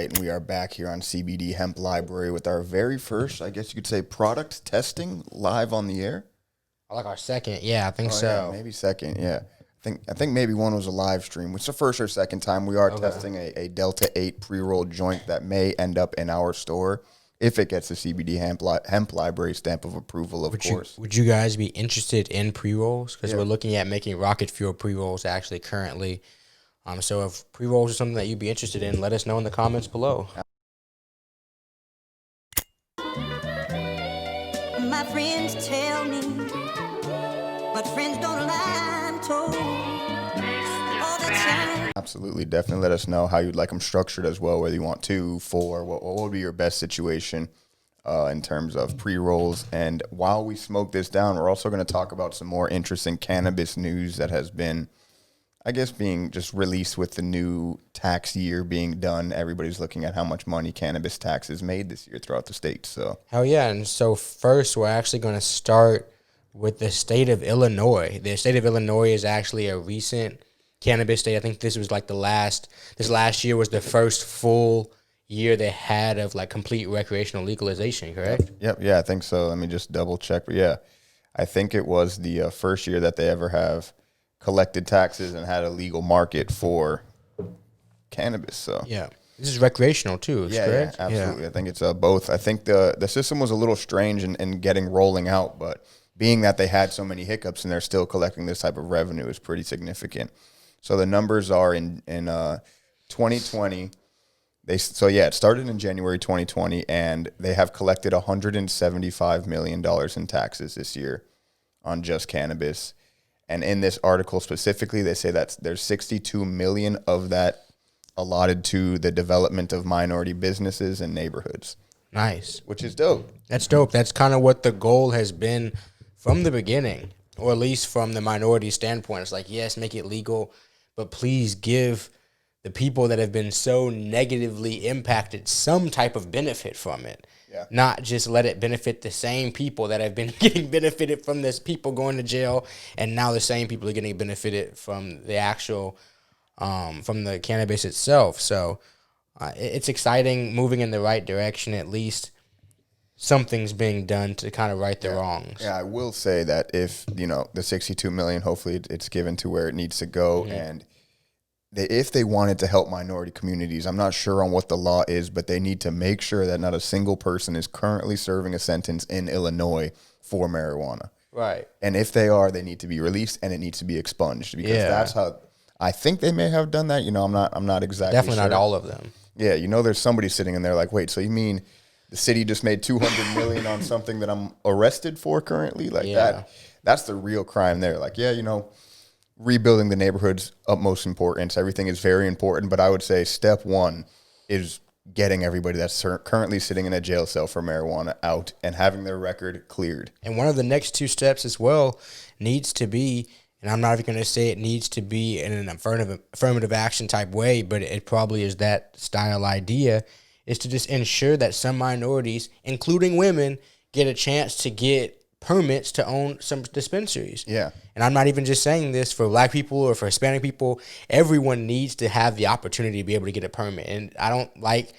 right, and we are back here on CBD Hemp Library with our very first, I guess you could say, product testing live on the air. I like our second. Yeah, I think Oh, so. yeah, maybe second. Yeah, I think maybe one was a live stream. It's the first or second time we are testing a Delta 8 pre-rolled joint that may end up in our store if it gets the CBD Hemp Library stamp of approval, of course. Would you guys be interested in pre-rolls? Because we're looking at making rocket fuel pre-rolls actually currently. So if pre-rolls are something that you'd be interested in, let us know in the comments below. My friends tell me, but friends don't lie, I'm told. All the time. Absolutely. Definitely let us know how you'd like them structured as well, whether you want 2, 4, what would be your best situation in terms of pre-rolls. And while we smoke this down, we're also going to talk about some more interesting cannabis news that has been, I guess, being just released with the new tax year being done. Everybody's looking at how much money cannabis taxes made this year throughout the state. So Hell yeah. And so first, we're actually going to start with the state of Illinois. The state of Illinois is actually a recent cannabis state. I think this was like this last year was the first full year they had of like complete recreational legalization, correct? Yep. Yeah, I think so. Let me just double check. But yeah, I think it was the first year that they ever have collected taxes and had a legal market for cannabis. So Yeah. This is recreational too, correct? Yeah, absolutely. I think it's both. I think the system was a little strange in getting rolling out, but being that they had so many hiccups and they're still collecting this type of revenue is pretty significant. So the numbers are in 2020. It started in January 2020, and they have collected $175 million in taxes this year on just cannabis. And in this article specifically, they say that there's 62 million of that allotted to the development of minority businesses and neighborhoods. Nice. Which is dope. That's dope. That's kind of what the goal has been from the beginning, or at least from the minority standpoint. It's like, yes, make it legal, but please give the people that have been so negatively impacted some type of benefit from it. Yeah. Not just let it benefit the same people that have been getting benefited from this, people going to jail, and now the same people are getting benefited from the actual, from the cannabis itself. So it's exciting, moving in the right direction. At least something's being done to kind of right the wrongs. Yeah, I will say that if, the 62 million, hopefully it's given to where it needs to go. And if they wanted to help minority communities, I'm not sure on what the law is, but they need to make sure that not a single person is currently serving a sentence in Illinois for marijuana. Right. And if they are, they need to be released and it needs to be expunged, because that's how I think they may have done that. I'm not exactly Definitely sure. not all of them. Yeah, there's somebody sitting in there like, wait, so you mean the city just made $200 million on something that I'm arrested for currently? Like that's the real crime there. Like, rebuilding the neighborhood's utmost importance. Everything is very important, but I would say step one is getting everybody that's currently sitting in a jail cell for marijuana out and having their record cleared. And one of the next 2 steps as well needs to be, and I'm not even going to say it needs to be in an affirmative action type way, but it probably is that style idea, is to just ensure that some minorities, including women, get a chance to get permits to own some dispensaries. Yeah. And I'm not even just saying this for black people or for Hispanic people. Everyone needs to have the opportunity to be able to get a permit. And I don't like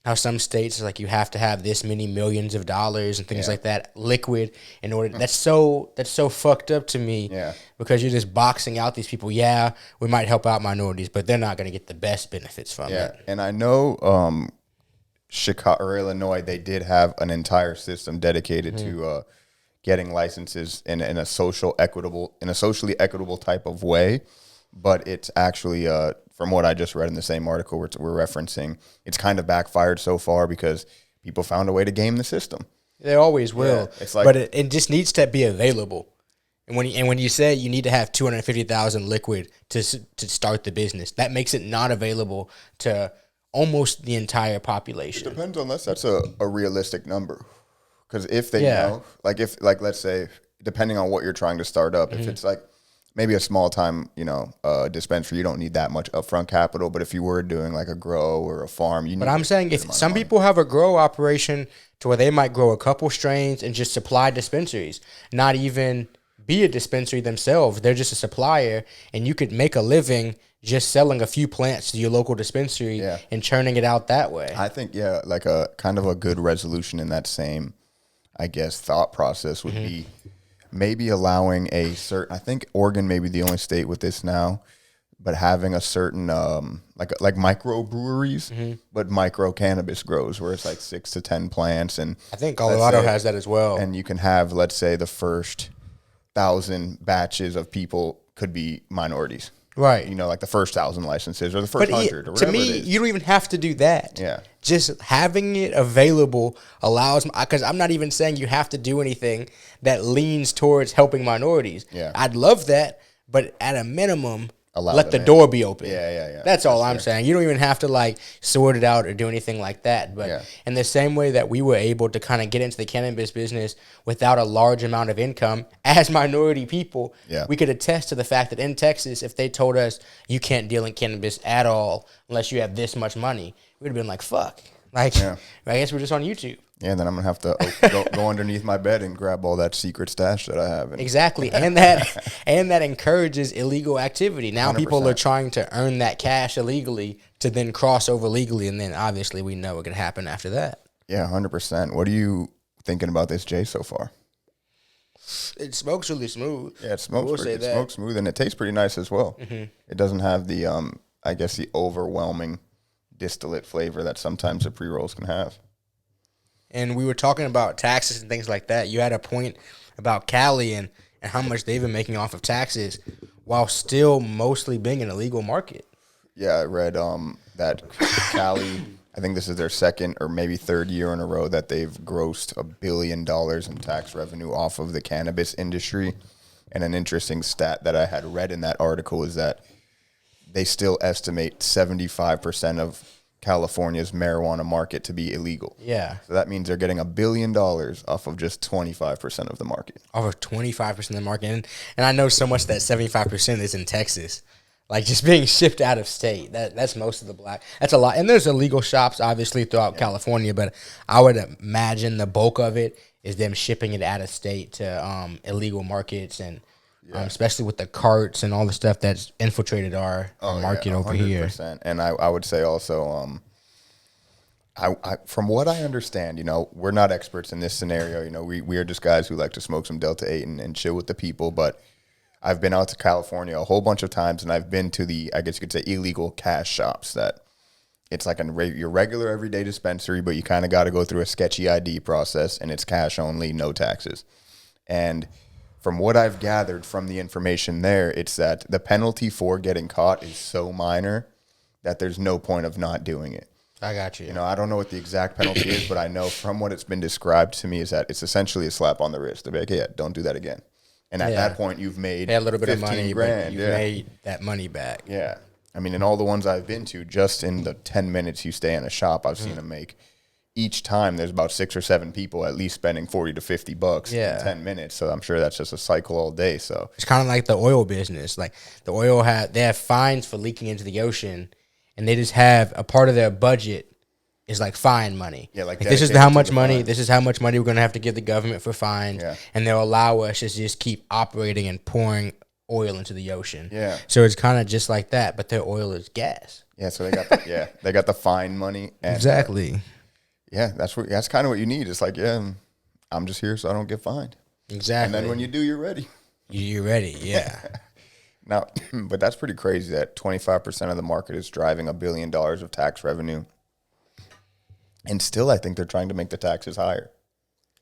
how some states, like, you have to have this many millions of dollars and things like that liquid in order. That's so fucked up to me. Yeah. Because you're just boxing out these people. Yeah, we might help out minorities, but they're not going to get the best benefits from it. And I know Chicago or Illinois, they did have an entire system dedicated to getting licenses in a socially equitable type of way, but it's actually from what I just read in the same article we're referencing, it's kind of backfired so far because people found a way to game the system. They always will. Yeah, it's like, but it just needs to be available. And when you say you need to have 250,000 liquid to start the business, that makes it not available to almost the entire population. It depends, unless that's a realistic number. Because if they know, let's say, depending on what you're trying to start up, if it's like maybe a small time, dispensary, you don't need that much upfront capital. But if you were doing like a grow or a farm, you need. But I'm saying if some people have a grow operation to where they might grow a couple strains and just supply dispensaries, not even be a dispensary themselves. They're just a supplier, and you could make a living just selling a few plants to your local dispensary and churning it out that way. I think, like a kind of a good resolution in that same, I guess, thought process would be maybe allowing a certain, I think Oregon may be the only state with this now, but having a certain, like micro breweries, but micro cannabis grows where it's like 6 to 10 plants. And I think Colorado has that as well. And you can have, let's say, the first 1,000 batches of people could be minorities. Right. You know, like the first 1,000 licenses or the first 100 or whatever to me, it is. you don't even have to do that. Yeah. Just having it available allows, because I'm not even saying you have to do anything that leans towards helping minorities. Yeah. I'd love that, but at a minimum, let the them door be open. Yeah. That's all I'm saying. You don't even have to like sort it out or do anything like that. But in the same way that we were able to kind of get into the cannabis business without a large amount of income as minority people, we could attest to the fact that in Texas, if they told us you can't deal in cannabis at all unless you have this much money, we'd have been like, fuck. Like, I guess we're just on YouTube. Yeah, and then I'm going to have to go underneath my bed and grab all that secret stash that I have. Exactly. And that encourages illegal activity. Now 100%. people are trying to earn that cash illegally to then cross over legally, and then obviously we know what can happen after that. Yeah, 100%. What are you thinking about this J so far? It smokes really smooth. Yeah, it smokes smooth, and it tastes pretty nice as well. It doesn't have the, I guess, the overwhelming distillate flavor that sometimes the pre-rolls can have. And we were talking about taxes and things like that. You had a point about Cali and how much they've been making off of taxes while still mostly being an illegal market. Yeah, I read that Cali, I think this is their second or maybe third year in a row that they've grossed $1 billion in tax revenue off of the cannabis industry. And an interesting stat that I had read in that article is that they still estimate 75% of California's marijuana market to be illegal. Yeah. So that means they're getting $1 billion off of just 25% of the market. Off of 25% of the market. And I know so much that 75% is in Texas. Like just being shipped out of state. That's most of the black. That's a lot. And there's illegal shops obviously throughout California, but I would imagine the bulk of it is them shipping it out of state to illegal markets and especially with the carts and all the stuff that's infiltrated our market over here. And I would say also, I from what I understand, you know, we're not experts in this scenario. You know, we are just guys who like to smoke some Delta 8 and chill with the people. But I've been out to California a whole bunch of times, and I've been to the, I guess you could say, illegal cash shops that it's like your regular everyday dispensary, but you kind of got to go through a sketchy ID process, and it's cash only, no taxes. And from what I've gathered from the information there, it's that the penalty for getting caught is so minor that there's no point of not doing it. I got you. You know, I don't know what the exact penalty is, but I know from what it's been described to me is that it's essentially a slap on the wrist. They'll be like, yeah, don't do that again. And at that point, you've made a little bit of money, grand. But you've made that money back. Yeah. I mean, in all the ones I've been to, just in the 10 minutes you stay in a shop, I've seen them make. Each time there's about 6 or 7 people at least spending $40 to $50 in 10 minutes. So I'm sure that's just a cycle all day. So it's kind of like the oil business. Like the oil they have fines for leaking into the ocean, and they just have a part of their budget is like fine money. Yeah, like this is how much money. This is how much money we're going to have to give the government for fines, and they'll allow us to just keep operating and pouring oil into the ocean. Yeah. So it's kind of just like that, but their oil is gas. Yeah. So they got the fine money. And, exactly. Yeah, that's kind of what you need. It's like, I'm just here so I don't get fined. Exactly. And then when you do, you're ready. You're ready, yeah. Now, but that's pretty crazy that 25% of the market is driving $1 billion of tax revenue. And still, I think they're trying to make the taxes higher.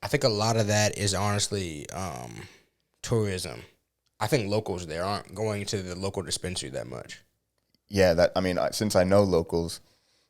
I think a lot of that is honestly tourism. I think locals there aren't going to the local dispensary that much. Yeah, since I know locals,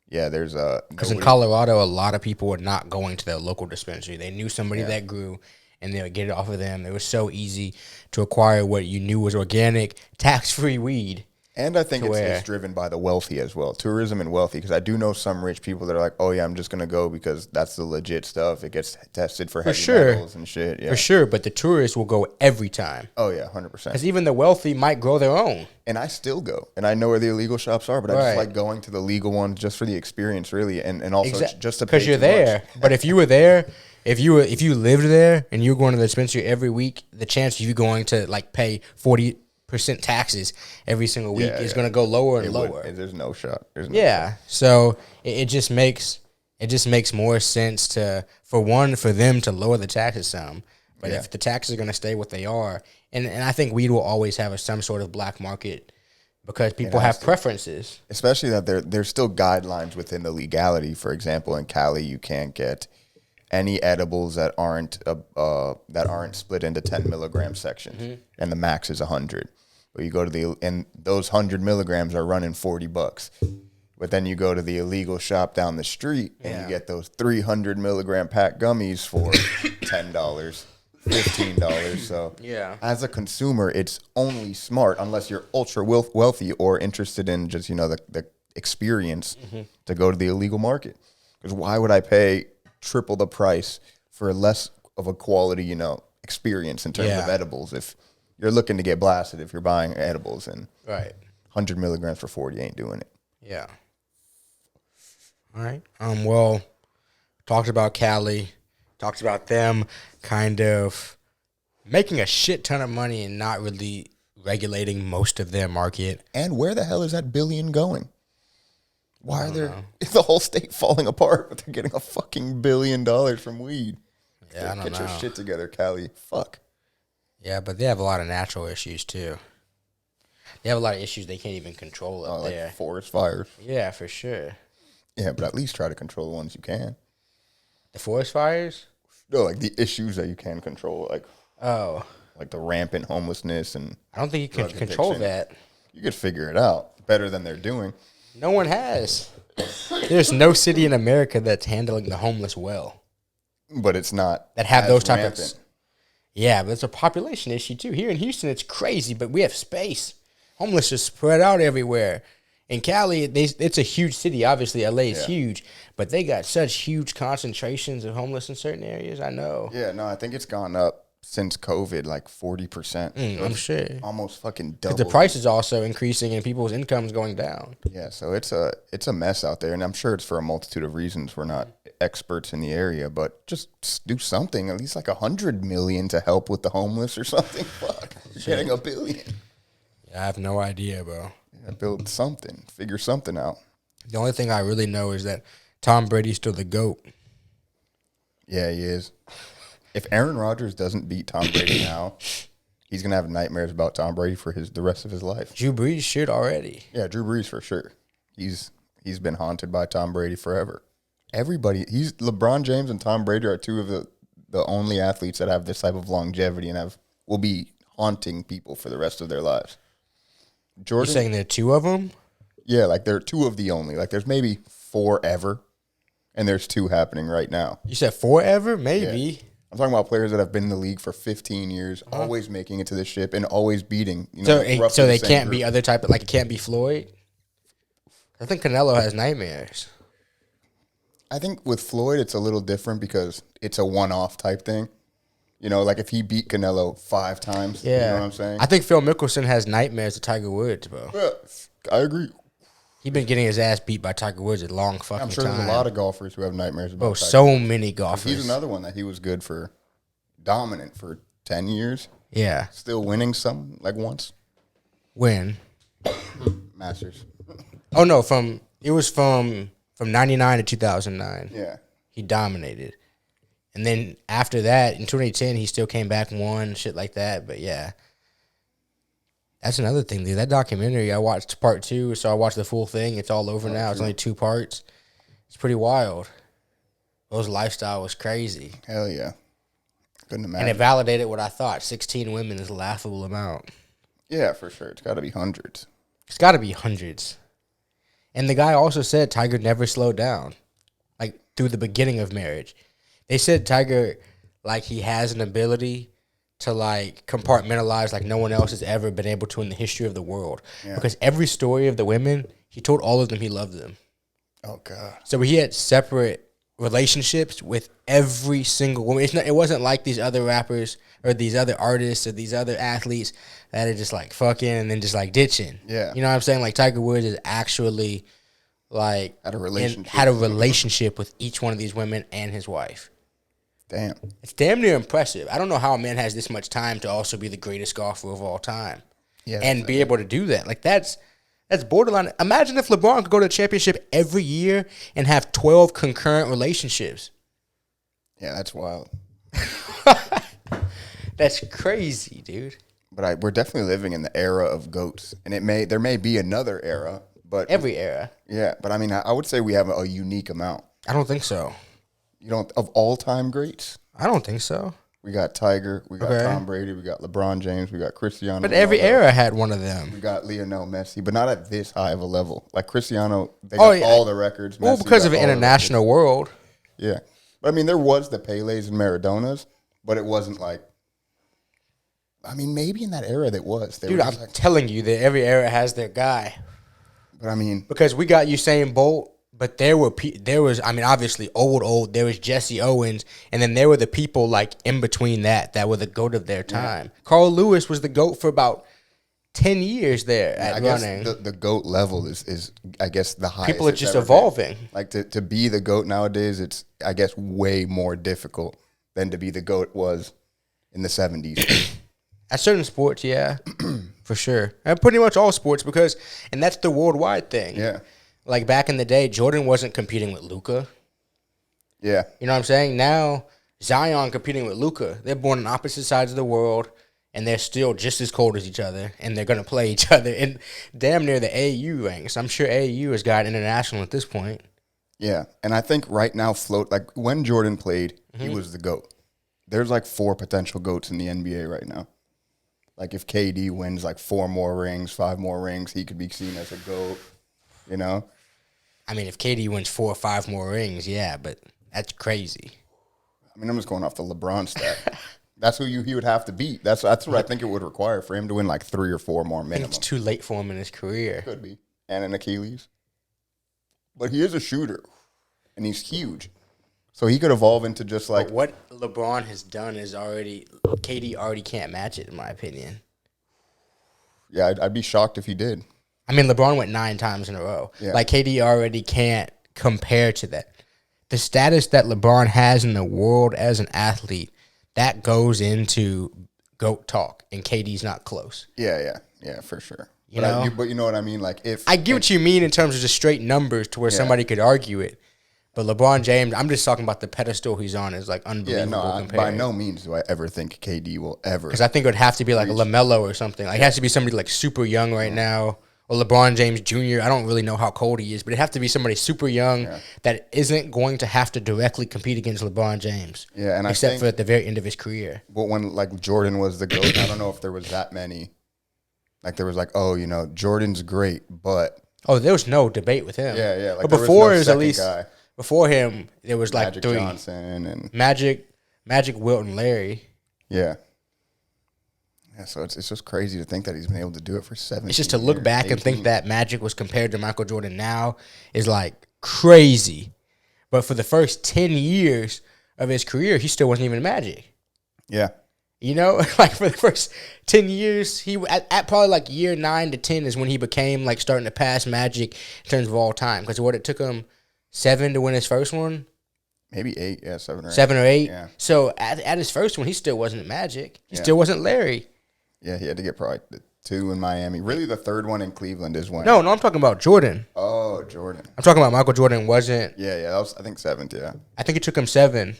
there's because in Colorado, a lot of people were not going to their local dispensary. They knew somebody that grew, and they would get it off of them. It was so easy to acquire what you knew was organic, tax-free weed. And I think it's driven by the wealthy as well, tourism and wealthy, because I do know some rich people that are like, oh, yeah, I'm just going to go because that's the legit stuff. It gets tested for heavy metals and shit. Yeah. For sure, but the tourists will go every time. Oh, yeah, 100%. Because even the wealthy might grow their own. And I still go. And I know where the illegal shops are, but I just like going to the legal ones just for the experience, really, and also just to pay because you're there. But if you were there, if you lived there and you're going to the dispensary every week, the chance of you going to like pay 40% taxes every single week is going to go lower and lower. There's no shot. There's no Yeah. So it just makes more sense for them to lower the taxes some. But if the taxes are going to stay what they are, and I think weed will always have some sort of black market because people have preferences. Especially that there's still guidelines within the legality. For example, in Cali, you can't get any edibles that aren't split into 10 milligram sections, and the max is 100. But you go to and those 100 milligrams are running $40. But then you go to the illegal shop down the street and you get those 300 milligram pack gummies for $10. $15. So as a consumer, it's only smart, unless you're ultra wealthy or interested in just, the experience, to go to the illegal market. Because why would I pay triple the price for less of a quality, experience in terms of edibles? If you're looking to get blasted, if you're buying edibles, and 100 milligrams for 40 ain't doing it. Yeah. All right. Well, talked about Cali, talked about them kind of making a shit ton of money and not really regulating most of their market. And where the hell is that billion going? Why is the whole state falling apart, but they're getting a fucking $1 billion from weed? Yeah, I don't know. Get your shit together, Cali. Fuck. Yeah, but they have a lot of natural issues too. They have a lot of issues they can't even control up there. Like forest fires. Yeah, for sure. Yeah, but at least try to control the ones you can. The forest fires? No, like the issues that you can control, like the rampant homelessness and I don't think you can control that. You could figure it out better than they're doing. No one has. There's no city in America that's handling the homeless well. But it's not that have those type of. Yeah, but it's a population issue too. Here in Houston, it's crazy, but we have space. Homeless is spread out everywhere. In Cali, it's a huge city. Obviously, LA is huge, but they got such huge concentrations of homeless in certain areas. I know. Yeah, no, I think it's gone up since COVID, like 40%. I'm sure. Almost fucking double. The price is also increasing and people's income's going down. Yeah, so it's a mess out there, and I'm sure it's for a multitude of reasons. We're not experts in the area, but just do something, at least like $100 million to help with the homeless or something. Fuck, you're getting $1 billion. Yeah, I have no idea, bro. Build something, figure something out. The only thing I really know is that Tom Brady's still the GOAT. Yeah, he is. If Aaron Rodgers doesn't beat Tom Brady now, he's gonna have nightmares about Tom Brady for the rest of his life. Drew Brees should already. Yeah, Drew Brees for sure. He's been haunted by Tom Brady forever. LeBron James and Tom Brady are two of the only athletes that have this type of longevity and will be haunting people for the rest of their lives. Jordan, you're saying there are two of them? Yeah, like they're two of the only. Like there's maybe 4 ever, and there's 2 happening right now. You said 4 ever? Maybe. Yeah. I'm talking about players that have been in the league for 15 years, always making it to the ship and always beating. So they can't be other type of, like it can't be Floyd? I think Canelo has nightmares. I think with Floyd it's a little different because it's a one-off type thing. Like if he beat Canelo 5 times, you know what I'm saying? I think Phil Mickelson has nightmares of Tiger Woods, bro. Yeah, I agree. He's been getting his ass beat by Tiger Woods a long fucking time. I'm sure there's a lot of golfers who have nightmares about Tiger. So many golfers. He's another one that he was good for, dominant for 10 years. Yeah. Still winning some, like once. When? Masters. Oh, no, it was from 99 to 2009. Yeah. He dominated. And then after that, in 2010, he still came back and won, shit like that. But yeah, that's another thing, dude. That documentary, I watched part 2, so I watched the full thing. It's all over now. It's only 2 parts. It's pretty wild. Those lifestyle was crazy. Hell yeah. Couldn't imagine. And it validated what I thought. 16 women is a laughable amount. Yeah, for sure. It's got to be hundreds. It's got to be hundreds. And the guy also said Tiger never slowed down, like through the beginning of marriage. They said Tiger, like, he has an ability to, like, compartmentalize like no one else has ever been able to in the history of the world. Yeah. Because every story of the women, he told all of them he loved them. Oh, God. So he had separate relationships with every single woman. It wasn't like these other rappers or these other artists or these other athletes that are just, like, fucking and then just, like, ditching. Yeah. You know what I'm saying? Like, Tiger Woods is actually, like... Had a relationship with each one of these women and his wife. Damn. It's damn near impressive. I don't know how a man has this much time to also be the greatest golfer of all time. Yeah, And be able to do that. Like, that's borderline. Imagine if LeBron could go to the championship every year and have 12 concurrent relationships. Yeah, that's wild. That's crazy, dude. But we're definitely living in the era of GOATs. And there may be another era, but Every era. yeah, but I mean, I would say we have a unique amount. I don't think so. You don't of all-time greats? I don't think so. We got Tiger, we got Okay. Tom Brady, we got LeBron James, we got Cristiano. But every Ronaldo, era had one of them. we got Lionel Messi, but not at this high of a level. Like Cristiano, they Oh, got yeah. all the records. Well, Messi because got of an all the international world. records. Yeah. But I mean, there was the Peles and Maradonas, but it wasn't like, I mean, maybe in that era that was. They Dude, were I'm just like, telling you that every era has their guy. but I mean, Because we got Usain Bolt, but there was, I mean, obviously old. There was Jesse Owens, and then there were the people like in between that were the GOAT of their time. Carl Lewis was the GOAT for about 10 years there I at guess running. the GOAT level is I guess the highest. People are it's just ever evolving. been. Like to be the GOAT nowadays, it's I guess way more difficult than to be the GOAT was in the 70s. At certain sports, yeah, for sure. And pretty much all sports and that's the worldwide thing. Yeah. Like back in the day, Jordan wasn't competing with Luka. Yeah. You know what I'm saying? Now, Zion competing with Luka. They're born on opposite sides of the world, and they're still just as cold as each other, and they're going to play each other in damn near the AAU ranks. I'm sure AAU has got international at this point. Yeah. And I think right now like when Jordan played, he was the GOAT. There's like 4 potential GOATs in the NBA right now. Like if KD wins like 4 more rings, 5 more rings, he could be seen as a GOAT, you know? I mean, if KD wins 4 or 5 more rings, yeah, but that's crazy. I mean, I'm just going off the LeBron stat. That's who he would have to beat. That's what I think it would require for him to win like 3 or 4 more I think minimum. it's too late for him in his career. Could be. And an Achilles. But he is a shooter. And he's huge. So he could evolve into just like But what LeBron has done is KD already can't match it, in my opinion. yeah, I'd be shocked if he did. I mean, LeBron went 9 times in a row. Yeah. Like, KD already can't compare to that. The status that LeBron has in the world as an athlete, that goes into GOAT talk, and KD's not close. Yeah, for sure. You But know? but you know what I mean? Like if I get what you mean in terms of just straight numbers to where somebody could argue it. But LeBron James, I'm just talking about the pedestal he's on is like unbelievable by compared. no means do I ever think KD will ever. Because I think it would have to be like a LaMelo or something. Like, it has to be somebody like super young right now. Or LeBron James Jr. I don't really know how cold he is, but it have to be somebody super young that isn't going to have to directly compete against LeBron James. Yeah, and except I think, for at the very end of his career. But when like Jordan was the GOAT, I don't know if there was that many. Like there was like, oh, you know, Jordan's great, but Oh, there was no debate with him. yeah. Like But there was before no it was at second least guy. before him, there was like Magic 3. Johnson and Magic, Wilt, and Larry. yeah. So it's just crazy to think that he's been able to do it for 7. It's just to look back and think that Magic was compared to Michael Jordan now is like crazy. But for the first 10 years of his career, he still wasn't even Magic. Yeah. You know, like for the first 10 years, he at probably like year 9 to 10 is when he became like starting to pass Magic in terms of all time. Because what, it took him 7 to win his first one? Maybe 8, 7 or 8. 7 or 8? Yeah. So at his first one, he still wasn't Magic. He still wasn't Larry. Yeah, he had to get probably the 2 in Miami. Really, the 3rd one in Cleveland is when. No, I'm talking about Jordan. Oh, Jordan. I'm talking about Michael Jordan wasn't. Yeah, that was I think 7th. Yeah. I think it took him 7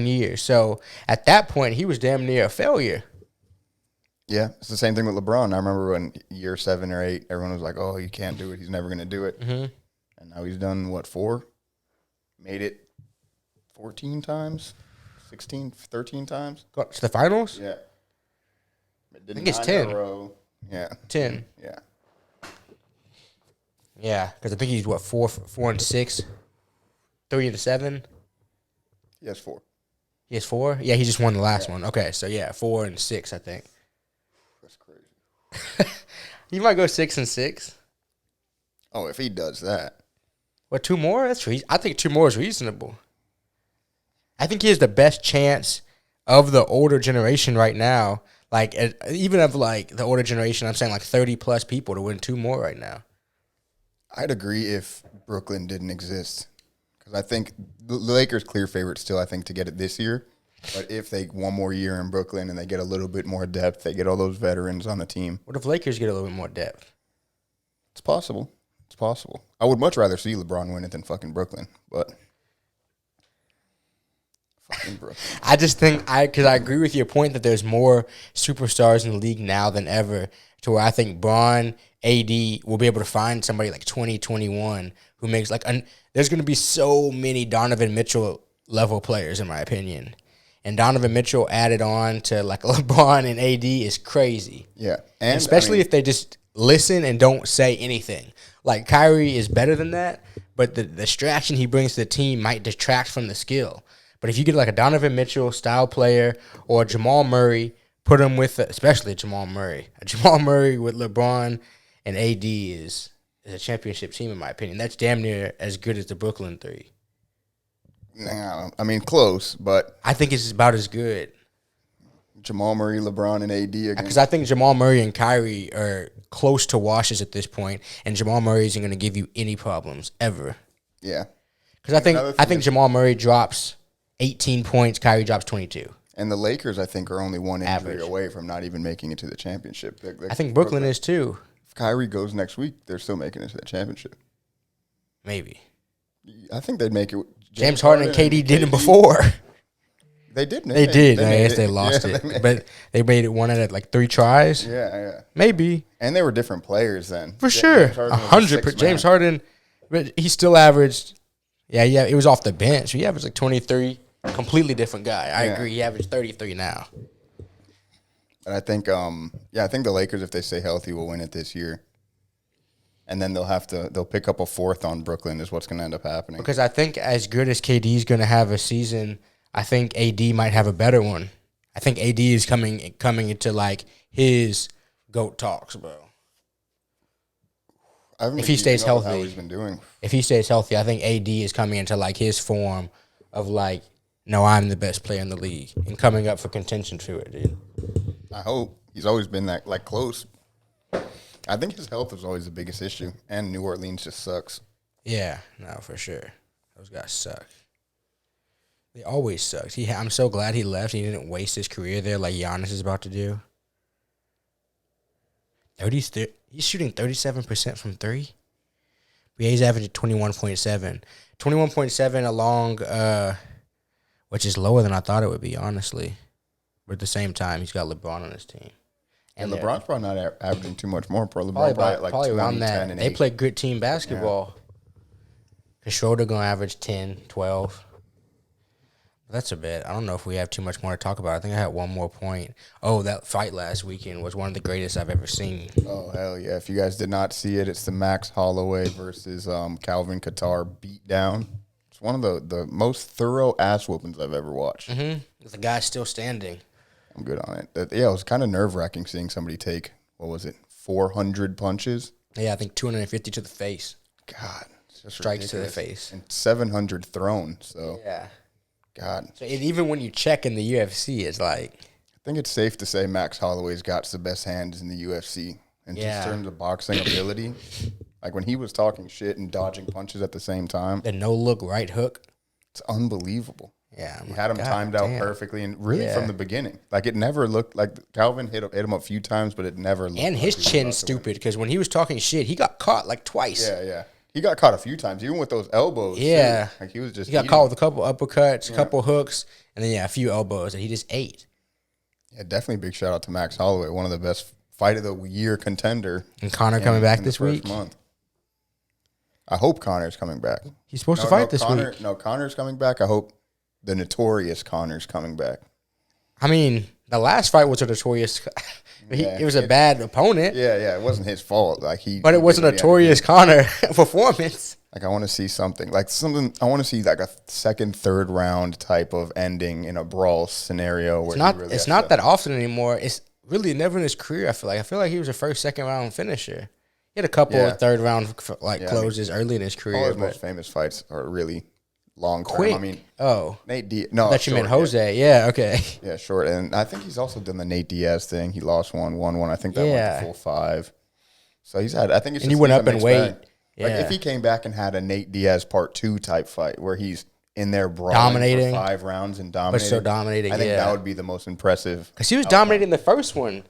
years. So at that point, he was damn near a failure. Yeah, it's the same thing with LeBron. I remember when year 7 or 8, everyone was like, "Oh, you can't do it. He's never going to do it." Mm-hmm. And now he's done what 4? Made it 14 times, 16, 13 times. Got to the finals? Yeah. I think it's 10. Yeah. 10. Yeah. Yeah, because I think he's, 4 and 6? 3 and 7? He has 4. He has 4? Yeah, he just won the last one. Okay, so yeah, 4 and 6, I think. That's crazy. He might go 6 and 6. Oh, if he does that. What, 2 more? I think 2 more is reasonable. I think he has the best chance of the older generation right now. Like, even of like the older generation, I'm saying like 30 plus people to win 2 more right now. I'd agree if Brooklyn didn't exist. Because I think the Lakers clear favorite still, I think, to get it this year. But if they one more year in Brooklyn and they get a little bit more depth, they get all those veterans on the team. What if Lakers get a little bit more depth? It's possible. It's possible. I would much rather see LeBron win it than fucking Brooklyn, but fucking Brooklyn. I just think because I agree with your point that there's more superstars in the league now than ever, to where I think Bron, AD will be able to find somebody like 2021 who makes there's going to be so many Donovan Mitchell level players in my opinion. And Donovan Mitchell added on to like LeBron and AD is crazy. Yeah. And especially if they just listen and don't say anything. Like Kyrie is better than that, but the distraction he brings to the team might detract from the skill. But if you get like a Donovan Mitchell style player or Jamal Murray, put him with, especially Jamal Murray. A Jamal Murray with LeBron and AD is a championship team in my opinion. That's damn near as good as the Brooklyn Three. Nah, I mean, close, but I think it's about as good. Jamal Murray, LeBron, and AD again. Because I think Jamal Murray and Kyrie are close to washes at this point, and Jamal Murray isn't going to give you any problems ever. Yeah. Because I think Jamal Murray drops 18 points, Kyrie drops 22. And the Lakers, I think, are only one injury Average. away from not even making it to the championship. I think Brooklyn is too. If Kyrie goes next week, they're still making it to the championship. Maybe. I think they'd make it. James Harden and KD did it before. They did. They did. I guess they lost it. But they made it one at like 3 tries. Yeah. Maybe. And they were different players then. For sure. 100%. James Harden, but he still averaged, yeah, it was off the bench. He averaged like 23. Completely different guy. I agree. He averaged 33 now. And I think, I think the Lakers, if they stay healthy, will win it this year. And then they'll pick up a fourth on Brooklyn is what's going to end up happening. Because I think as good as KD's going to have a season, I think AD might have a better one. I think AD is coming into like his GOAT talks, bro. If he stays healthy, how he's been doing. If he stays healthy, I think AD is coming into like his form of like, no, I'm the best player in the league and coming up for contention to it, dude. I hope. He's always been that like close. I think his health was always the biggest issue, and New Orleans just sucks. Yeah, no, for sure. Those guys suck. They always sucked. I'm so glad he left. He didn't waste his career there like Giannis is about to do. He's shooting 37% from 3. But he's averaging 21.7. 21.7 along, which is lower than I thought it would be, honestly. But at the same time, he's got LeBron on his team. And LeBron's probably not averaging too much more. LeBron probably around that. They play good team basketball. Because Schroeder going to average 10, 12. That's a bit. I don't know if we have too much more to talk about. I think I had one more point. Oh, that fight last weekend was one of the greatest I've ever seen. Oh, hell yeah. If you guys did not see it, it's the Max Holloway versus Calvin Kattar beatdown. It's one of the most thorough ass whoopings I've ever watched. Mm-hmm. The guy's still standing. I'm good on it. Yeah, it was kind of nerve-wracking seeing somebody take, 400 punches? Yeah, I think 250 to the face. God. It's just strikes ridiculous. To the face. And 700 thrown, so. Yeah. God. So even when you check in the UFC, it's like. I think it's safe to say Max Holloway's got the best hands in the UFC. And just in terms of boxing ability, like when he was talking shit and dodging punches at the same time. The no-look right hook. It's unbelievable. Yeah, he had him timed out perfectly, and really from the beginning, like it never looked like Calvin hit him a few times, but it never looked. And his chin's stupid because when he was talking shit, he got caught like twice. Yeah, he got caught a few times, even with those elbows. Yeah, too. Like he got caught with a couple uppercuts, a couple hooks, and then a few elbows that he just ate. Yeah, definitely big shout out to Max Holloway, one of the best fight of the year contender. And Conor coming back this week. Month. I hope Conor's coming back. He's supposed to fight this week. No, Conor's coming back. I hope. The notorious Conor's coming back. I mean, the last fight was a notorious. It was a bad opponent. Yeah, it wasn't his fault. But it was a notorious Conor performance. Like I want to see something. I want to see like a second, third round type of ending in a brawl scenario where it's not that often anymore. It's really never in his career. I feel like he was a first, second round finisher. He had a couple of third round closes early in his career. All his most famous fights are really. Long term. Quick. I mean, Nate Diaz. No, that you meant Jose. Yeah, okay. Yeah, short. And I think he's also done the Nate Diaz thing. He lost one, won one. I think that went to full 5. So he's had. I think it's. And he went up in weight. Like Yeah. if he came back and had a Nate Diaz Part 2 type fight where he's in there brawling Dominating. for 5 rounds and But dominating. still dominating, I think yeah. that would be the most impressive. Because he was outcome. dominating the first one.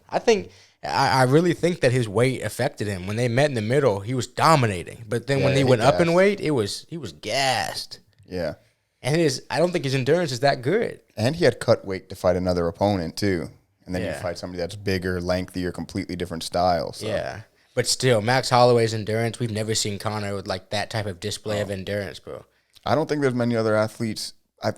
I really think that his weight affected him. When they met in the middle, he was dominating. But then when Yeah, he he went up in gassed. weight, he was gassed. Yeah. And I don't think his endurance is that good. And he had cut weight to fight another opponent too. And then you Yeah. fight somebody that's bigger, lengthier, completely different style. So. Yeah. But still, Max Holloway's endurance, we've never seen Conor with like that type of display of endurance, bro. I don't think there's many other athletes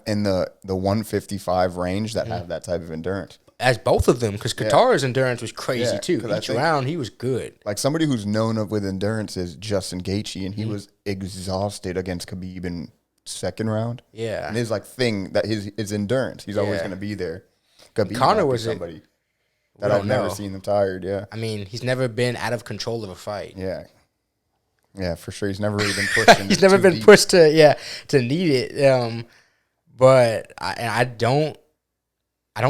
in the 155 range Mm-hmm. that have that type of endurance. As both of them, because Qatar's endurance was crazy Yeah, too. 'cause I Each think- round, he was good. Like somebody who's known of with endurance is Justin Gaethje, and he Mm-hmm. was exhausted against Khabib in second round. Yeah. And his like thing that his endurance, he's always Yeah. going to be there. Khabib Conor might be was somebody We that I've don't never know. seen them tired. Yeah, I mean, he's never been out of control of a fight. yeah, for sure. He's never really been pushed. He's never too been deep. pushed to need it. But I don't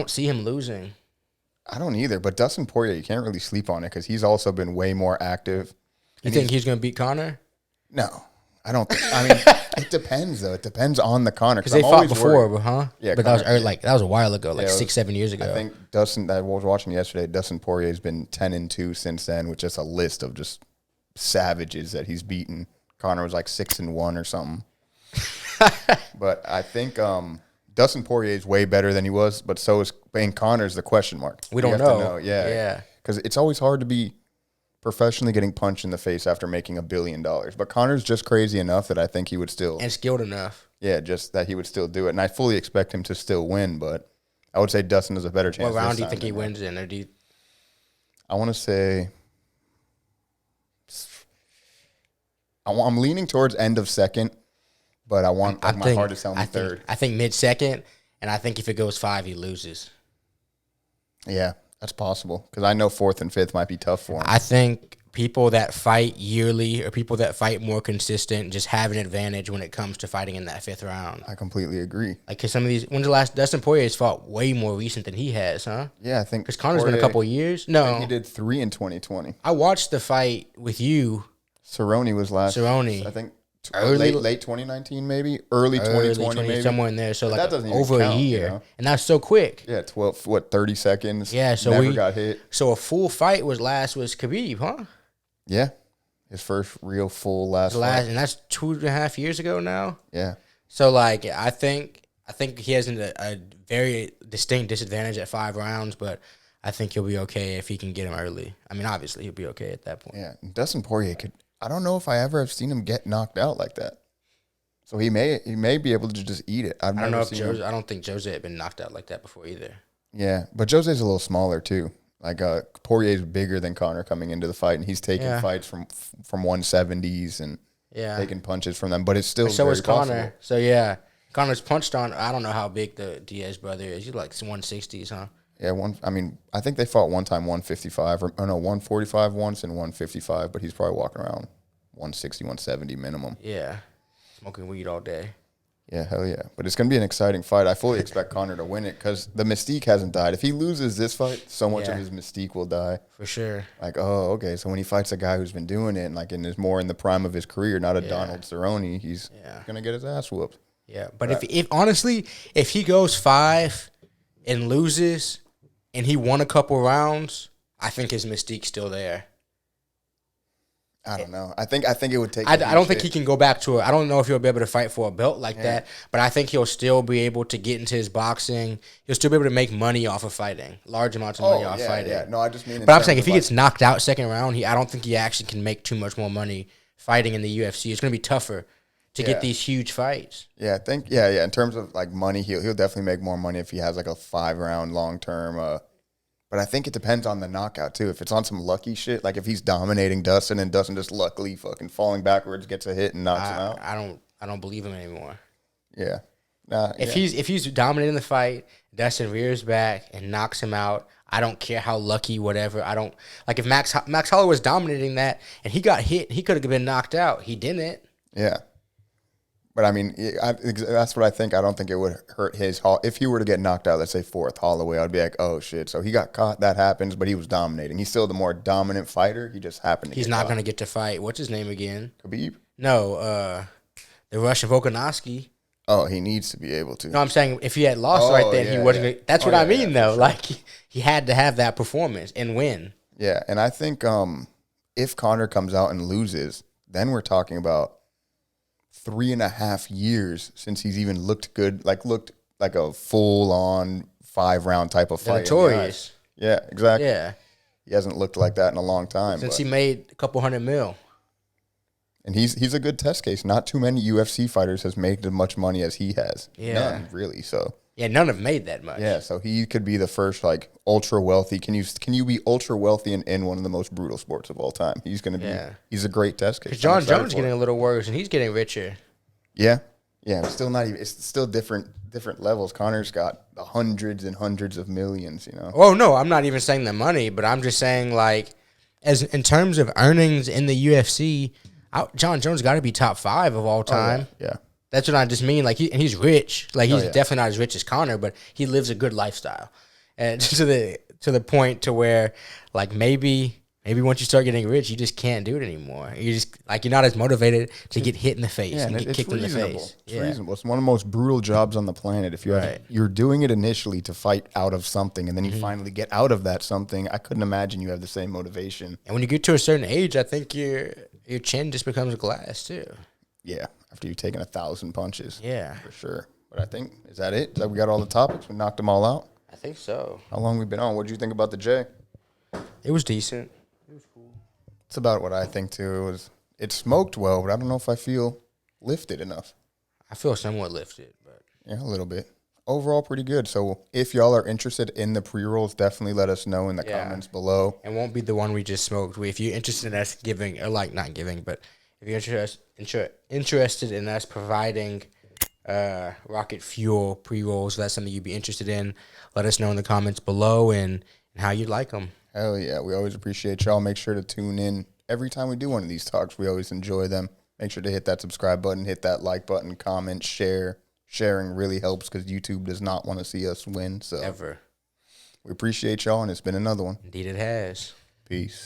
see him losing. I don't either. But Dustin Poirier, you can't really sleep on it because he's also been way more active. You think he's going to beat Conor? No, I don't think. I mean, it depends though. It depends on the Conor Because they fought before, huh? Yeah, but that was Conor- that was a while ago, like Yeah, it was- 6-7 years ago. I think Dustin. I was watching yesterday. Dustin Poirier has been 10-2 since then, with just a list of just savages that he's beaten. Conor was like 6-1 or something. But I think Dustin Poirier is way better than he was, but so is Connor's the question mark. We You don't have to know. Yeah. because it's always hard to be professionally getting punched in the face after making $1 billion. But Connor's just crazy enough that I think he would still, And skilled enough. just that he would still do it. And I fully expect him to still win, but I would say Dustin has a better chance. What round this do you time think he than him. wins in? Or do you, I want to say I'm leaning towards end of second, but I want my heart to tell me third. I think mid-second, and I think if it goes 5, he loses. Yeah, that's possible because I know fourth and fifth might be tough for him. I think people that fight yearly or people that fight more consistent just have an advantage when it comes to fighting in that 5th round. I completely agree. Like, because some of these, when's the last, Dustin Poirier's fought way more recent than he has, huh? Yeah, I think Because Conor's been a Poirier- couple of years. I think No, he did 3 in 2020. I watched the fight with you. Cerrone was last. Cerrone. I think Early- late 2019 maybe, early 2020 maybe. somewhere in there. So But like that doesn't even over count, a year, you know? and that's so quick. Yeah, 30 seconds. Yeah, so never we- got hit. So a full fight was Khabib, huh? Yeah, his first real full last. fight. And that's 2.5 years ago now. Yeah, So like I think he has a very distinct disadvantage at 5 rounds, but I think he'll be okay if he can get him early. I mean, obviously he'll be okay at that point. yeah. And Dustin Poirier could. I don't know if I ever have seen him get knocked out like that. So he may be able to just eat it. I don't know if seen him. I don't think Jose had been knocked out like that before either. Yeah, but Jose's a little smaller too. Like Poirier's bigger than Conor coming into the fight, and he's taking Yeah. fights from 170s and Yeah. taking punches from them. But it's still So very is Conor. possible. So yeah, Conor's punched on. I don't know how big the Diaz brother is. He's like 160s, huh? Yeah, I think they fought one time 155 or 145 once and 155, but he's probably walking around 160, 170 minimum. Yeah, smoking weed all day. Yeah, hell yeah. But it's going to be an exciting fight. I fully expect Conor to win it because the mystique hasn't died. If he loses this fight, so much Yeah. of his mystique will die. For sure. Like, oh, okay, so when he fights a guy who's been doing it and like is more in the prime of his career, not a Donald Cerrone, he's going to get his ass whooped. Yeah, but if honestly, if he goes 5 and loses, and he won a couple rounds, I think his mystique's still there. I don't know. I think it would take. I don't think he can go back to it. I don't know if he'll be able to fight for a belt like that, but I think he'll still be able to get into his boxing. He'll still be able to make money off of fighting, large amounts of money off fighting. Yeah, no, I just mean. But I'm saying if he gets knocked out second round, I don't think he actually can make too much more money fighting in the UFC. It's going to be tougher to get these huge fights. Yeah, I think in terms of like money, he'll definitely make more money if he has like a 5-round long term. But I think it depends on the knockout too. If it's on some lucky shit, like if he's dominating Dustin and Dustin just luckily fucking falling backwards gets a hit and knocks him out. I don't believe him anymore. Yeah. If he's dominating the fight, Dustin rears back and knocks him out. I don't care how lucky, whatever. I don't like if Max Holloway was dominating that and he got hit, he could have been knocked out. He didn't. Yeah. But I mean, that's what I think. I don't think it would hurt his if he were to get knocked out, let's say fourth Holloway, I'd be like, oh shit. So he got caught. That happens, but he was dominating. He's still the more dominant fighter. He just happened to. He's not going to get to fight. What's his name again? Khabib. No, the Russian Volkanovski. Oh, he needs to be able to. No, I'm saying if he had lost right then, he wasn't. Yeah. That's what I mean, though. Sure. Like he had to have that performance and win. Yeah, and I think if Conor comes out and loses, then we're talking about 3.5 years since he's even looked good, looked like a full-on 5-round type of fight. Notorious. Yeah, exactly. Yeah. He hasn't looked like that in a long time. Since he made a couple $100 million. And he's a good test case. Not too many UFC fighters has made as much money as he has. Yeah. None, really. So yeah, none have made that much. Yeah, so he could be the first ultra wealthy. Can you be ultra wealthy in one of the most brutal sports of all time? He's gonna be. Yeah. He's a great test case. John Jones getting a little worse, and he's getting richer. Yeah, it's still not even. It's still different levels. Conor's got the hundreds and hundreds of millions. Oh no, I'm not even saying the money, but I'm just saying as in terms of earnings in the UFC. John Jones got to be top 5 of all time. Oh, yeah. That's what I just mean. He's rich. He's definitely not as rich as Conor, but he lives a good lifestyle, and to the point to where maybe once you start getting rich, you just can't do it anymore. You just you're not as motivated to get hit in the face and get kicked in the face. It's reasonable. It's one of the most brutal jobs on the planet. If you're doing it initially to fight out of something, and then you finally get out of that something, I couldn't imagine you have the same motivation. And when you get to a certain age, I think your chin just becomes glass too. Yeah, after you've taken 1,000 punches. Yeah, for sure. But I think is that it? Is that we got all the topics? We knocked them all out. I think so. How long we been on? What did you think about the J? It was decent. It was cool. It's about what I think too. It smoked well, but I don't know if I feel lifted enough. I feel somewhat lifted, but yeah, a little bit. Overall, pretty good. So if y'all are interested in the pre-rolls, definitely let us know in the comments below. It won't be the one we just smoked. If you're interested in us giving, or not giving, but if you're interested in us providing rocket fuel pre-rolls, if that's something you'd be interested in, let us know in the comments below and how you'd like them. Hell yeah. We always appreciate y'all. Make sure to tune in every time we do one of these talks. We always enjoy them. Make sure to hit that subscribe button, hit that like button, comment, share. Sharing really helps because YouTube does not want to see us win. So ever. We appreciate y'all, and it's been another one. Indeed it has. Peace.